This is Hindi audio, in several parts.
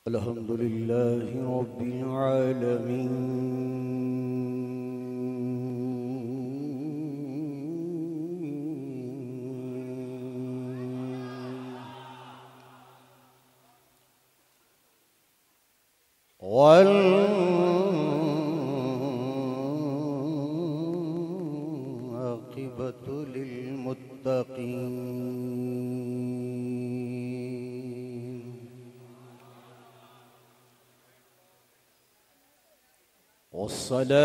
अल्हम्दुलिल्लाह रब्बिल आलमीन वल आक़िबतु लिल मुत्तक़ीन वस्सलातु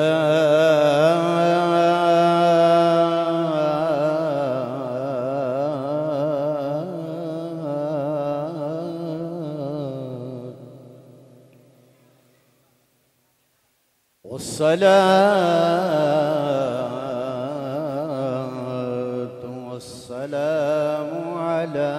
वस्सलामु अला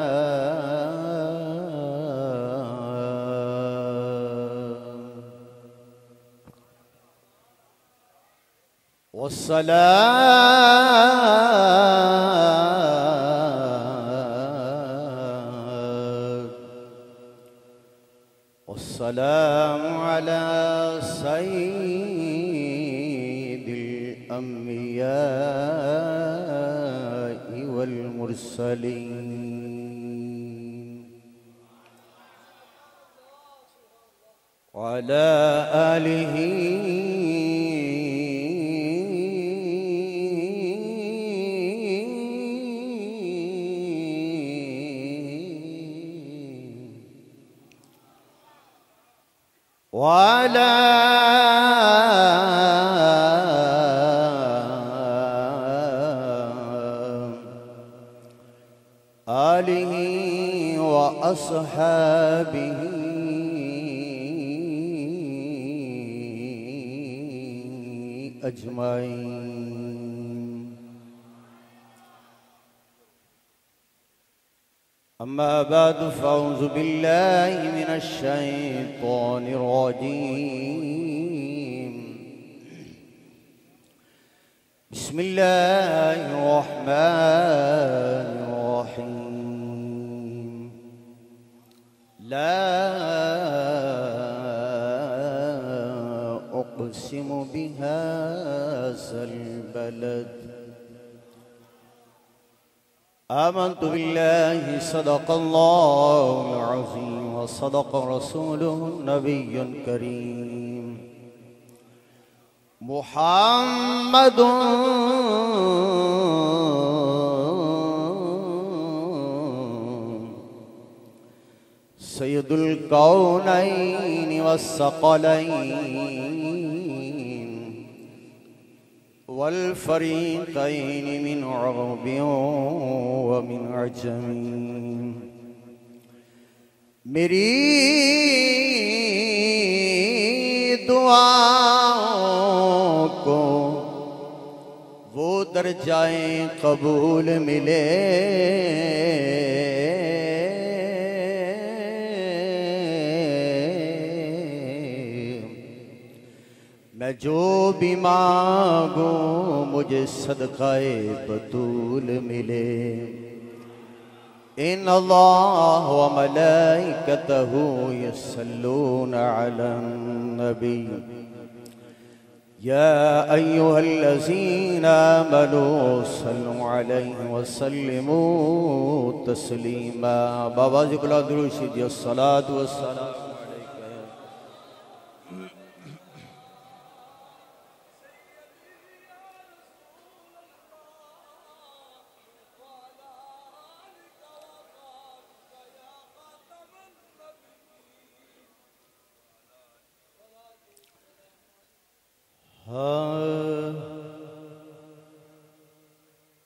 वस्सलामु अला सय्यिदिल अंबिया'i वल मुरसलीन व अला आलिहि वाला आलिहि व अस्हाबिहि अजमाइन। अम्मा बाद फ़अऊज़ु बिल्लाहि मिनश शैतानिर रजीम। बिस्मिल्लाहिर रहमानिर रहीम। ला उक़्सिमु बिहाज़ल बलद। आमन्तु बिल्लाहि सदक़ल्लाहुल अज़ीम व सदक़ रसूलुहुन नबियुल करीम। मुहम्मदुन सय्यदुल कौनैनि वस्सक़लैन वल फ़रीक़ैनि मिन अरबिय्य व मिन अजम। मेरी दुआओं को वो दर्जाए कबूल मिले मैं जो भी मांगूं मुझे सदक़ाए बतूल मिले। इन्नल्लाह व मलाइकतहु यस्सल्लूना अलन नबी या अय्युहल्लज़ीना आमनू सल्लु अलैहि व सल्लिमू तस्लीमा। बाबा ज़िक्र दुरूद शरीफ अस्सलातु वस्सलाम।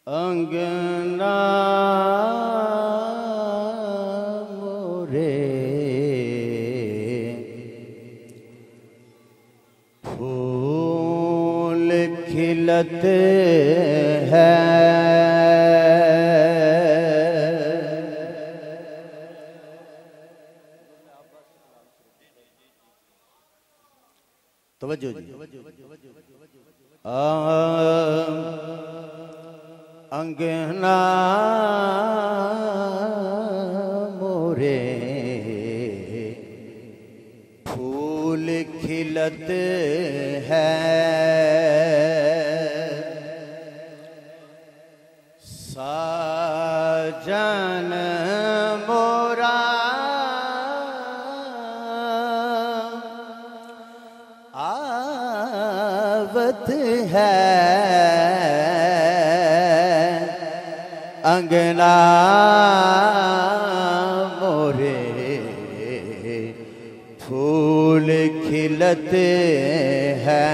अंगना मोरे फूल खिलते हैं तवज्जो जी। अंगना मोरे खिलत है साजन मोरा आवत है अंगना मोरे फूल खिलते हैं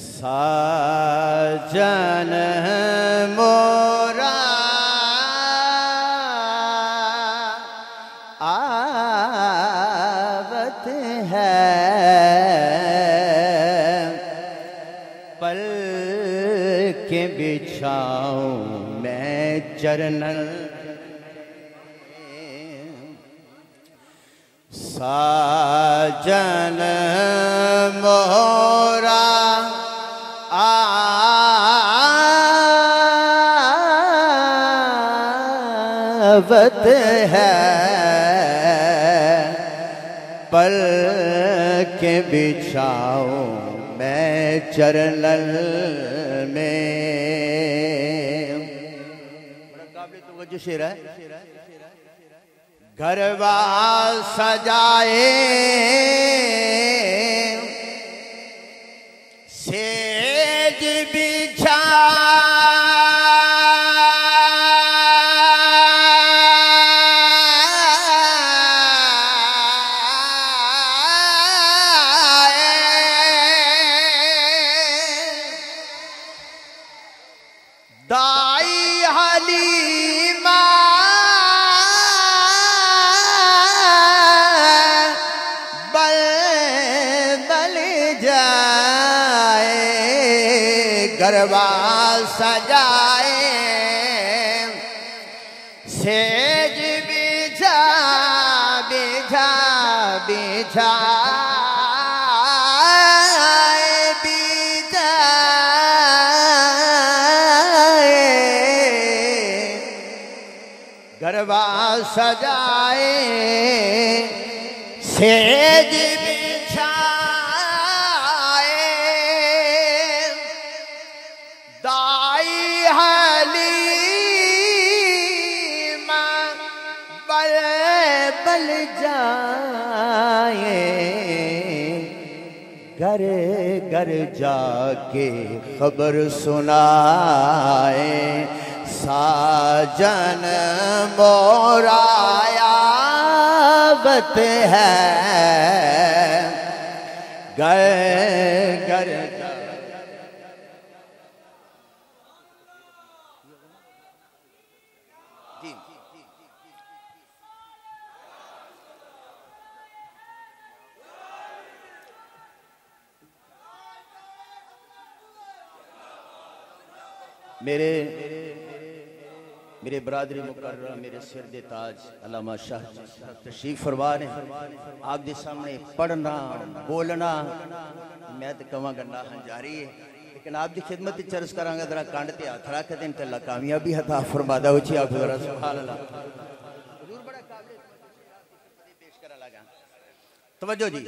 साजन मोरा आवत है पल के बिछाऊं मैं चरणन साजन मोरा आवत है पल के बिछाऊं मैं चरणल में। बड़ा काबिल तवज्जो शेर है। घरवा सजाए सेज बिछा दाई हलीमा बल बल जाए गरबा सजाए सेज बिछा बिछा बिछा गरबा सजाए सेज बिछाए दाई हलीमा बल बल जाए घर घर जाके खबर सुनाए साजन मोरायावत है घर घर मेरे बरादरी मुकर्रम मेरे सिर दे ताज अल्लामा शाह तशरीफ फरमा ने आप दे सामने पढ़ना बोलना मैं तो कहांगा ना हंजारी है लेकिन आप दी खिदमत चर्ज करांगा जरा कंड ते हथ रख दें ते अल्लाह कामयाबी अता फरमादा उची आप जरा सुभान अल्लाह हुजूर बड़ा काबिल पेश करा लगा तवज्जो जी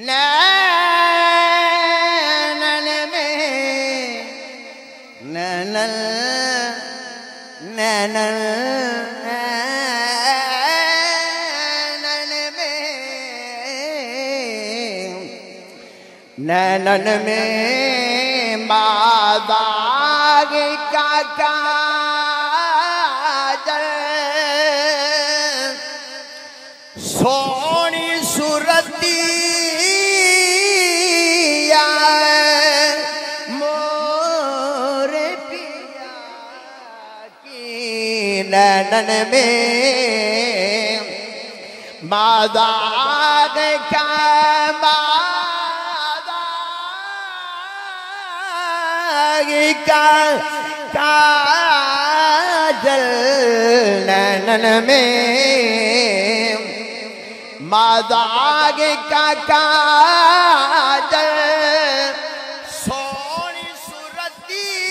नैनन में नैनन नैनन नैनन में मादाग का काजल सोनी सुरतिया मोर पिया की नैनन में मादाग का काजल नैनन में मादाग का काजल सोनी सुरतिया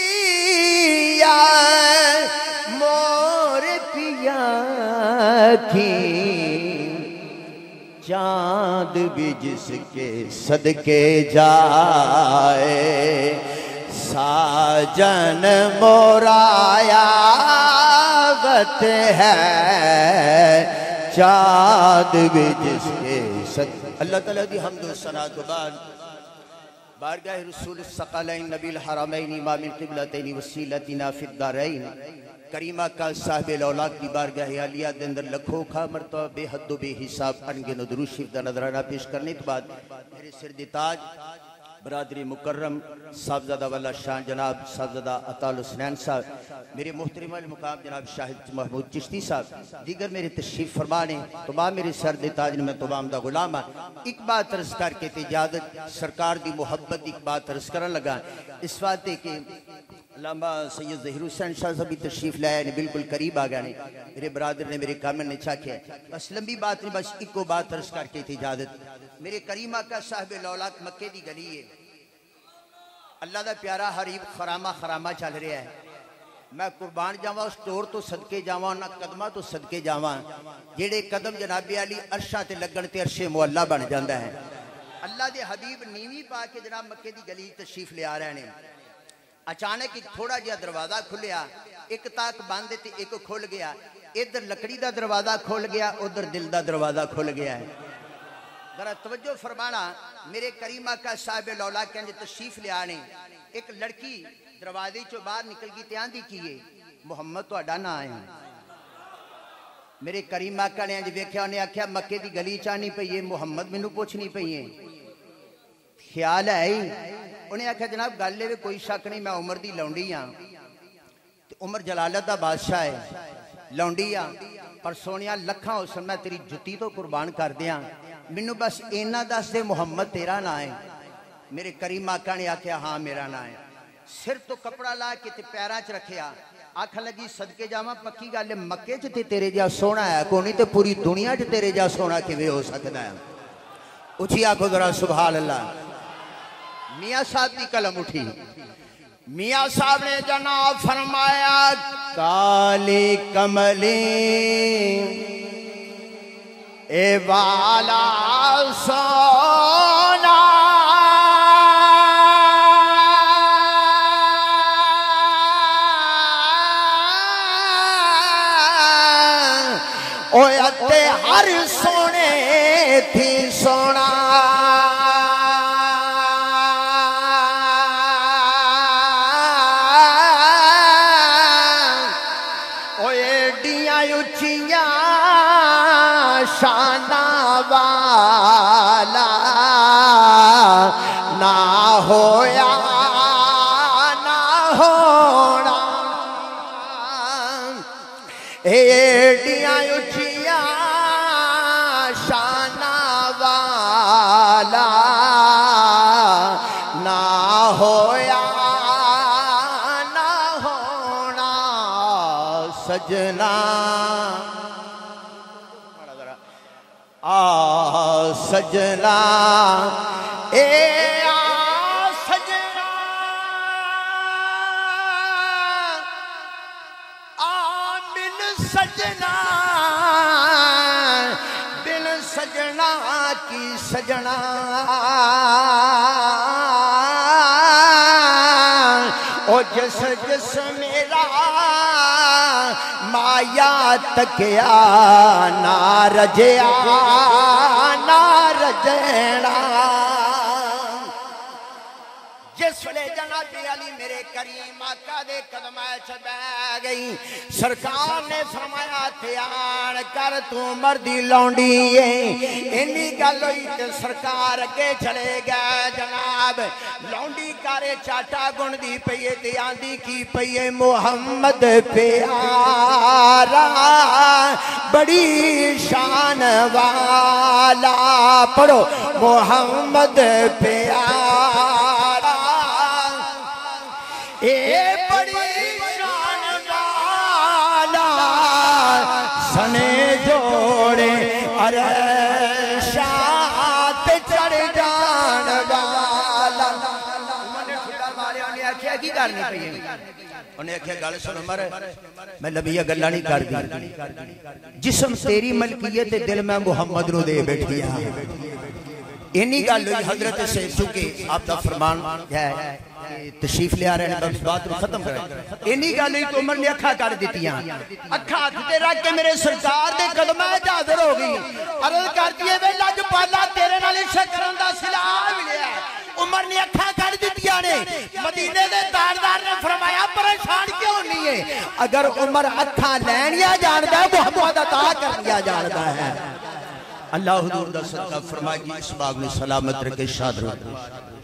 मोर पिया की चांद भी जिसके सदके जाए, साजन मोरायावत है, चांद भी जिसके अल्लाह ताला दी हम्द सना तो बाद बारगाह रसूल सकलैन नबील हरमैन इमामिल क़िबलतैन वसीलतिना फिद्दारैन करीमा का साहिब औलाद की बारगाह आलिया दे अंदर लखों खा मरतबा बेहद बेहिसाब अनगिन दुरूद शरीफ दा नजराना पेश करने के बाद मेरे सिर दी ताज बरादरी मुकर्रम साहबजादा वाला शान जनाब साहबजादा अताल हुसैन साहब, मेरे मोहतरम मुकाम जनाब शाहिद महमूद चिश्ती साहब, दीगर मेरे तशरीफ फरमा ने तमाम मेरे सर दे ताज ने मैं तमाम दा गुलाम हाँ। एक बात अर्ज करके इजाजत सरकार दी मोहब्बत एक बात अर्ज करन लगा इस वास्ते के अल्लामा सैयद ज़हीर हुसैन शाह साहब भी तशरीफ लाया ने, बिल्कुल करीब आ गए ने, मेरे बरादर ने मेरे कामन ने चाखे। बस लंबी बात नहीं, बस इको बात अर्ज करके इजाजत। मेरे करीमा का साहिब औलाद मक्के दी गली है, अल्लाह का प्यारा हरीब खरामा खरामा चल रहा है। मैं कुर्बान जावा उस तौर तो सदके जावा, ना कदमां तो सदके जावा जेड़े कदम जनाबे अली अरशा ते लगन ते अरशे मुअल्ला बन जाता है। अल्लाह के हबीब नीवी पा के जनाब मक्के की गली तशरीफ ले आ रहे हैं। अचानक एक थोड़ा जिहा दरवाजा खुलिया, एक ताक बंद ते एक खुल गया, इधर लकड़ी का दरवाजा खुल गया, उधर दिल का दरवाजा खुल गया है। जरा तवज्जो फरमाना, मेरे करीमा का साहिब लौला कहने तशरीफ ले आने, एक लड़की दरवाजे चो बाहर निकल गई, आंदी की है मुहम्मद तुहाडा ना है। मेरे करीमा का ने अज वेख्या, उन्हें आख्या मक्के की गली च आनी पई है, मुहम्मद मैनू पुछनी पई है, ख्याल है ही। उन्हें आख्या जनाब गल है कोई शक नहीं, मैं उमर दी लौंडी हाँ, उमर जलालत दा बादशाह है, लौंडी हाँ, पर सोनिया लखा हुसन मैं तेरी जुत्ती तो कुर्बान कर दिया, मैनू बस इन्ना दस दे मुहम्मद तेरा ना है। मेरे करीम आका ने आख्या हाँ मेरा ना है। सिर तो कपड़ा ला के पैरों च रखिया, आख लगी सदके जावा पक्की गल मक्के च ते तेरे जा सोना है को नहीं, तो पूरी दुनिया च तेरे जा सोना किवें हो सकता है। उठी आखो जरा सुभान अल्लाह। मियाँ साहब की कलम उठी, मियाँ साहब ने जनाब फरमाया काली कमली ए वाला सोना ओए अते हर सोने थी सोना शाना वाला ना होया ना होना, एडिया उठिया शाना वाला ना होया ना होना सजना आ सजना ए आ सजना आ बिन सजना बिन सजना की सजना ओ जिस जिस मेरा माया तकिया ना रजया ना रजना। जिस वे जनाबे अली मेरे करीम आका दे कदम च बह गई, सरकार ने फरमाया ध्यान कर तू मर्दी लौंडी है। इन्नी गल हुई तो सरकार अगे चले गए। जनाब लौंडी कारे चाटा गुणदी पई है ते आंदी की पई है मुहम्मद प्यारा बड़ी शान वाला, पढ़ो मुहम्मद प्यारा ए बड़ी शान वाला सने जोड़े अरे शात चढ़ जान वाला। की करनी पई उन्हें आख्या गल सुन उमर मैं नबिया गल्ला नहीं करदी जिस्म तेरी मलकियत दिल मैं मुहम्मद नु दे बैठी हां इन्नी गल हुई हजरत से चुके आपका फरमान है तशरीफ ले आ रहे हैं बस बात खत्म करें इन्नी गल हुई तो उमर ने अखा कर दित्तियां अखा हाथ ते रख के मेरे सरकार दे कदमां च हाजिर हो गई अर्ज करदी है वे लजपाला तेरे नाल शकरन दा सिला मिलिया उमर ने अखा कर दित्तियां ने मदीने दे ताजदार ने फरमाया परेशान क्यों नहीं है अगर उमर अखा लैनिया जानदा है मुहम्मद अता करनिया जानदा है अल्लाह हुजूर दा सदका फरमाए कि इस बाग में सलामत रखे शाद रखे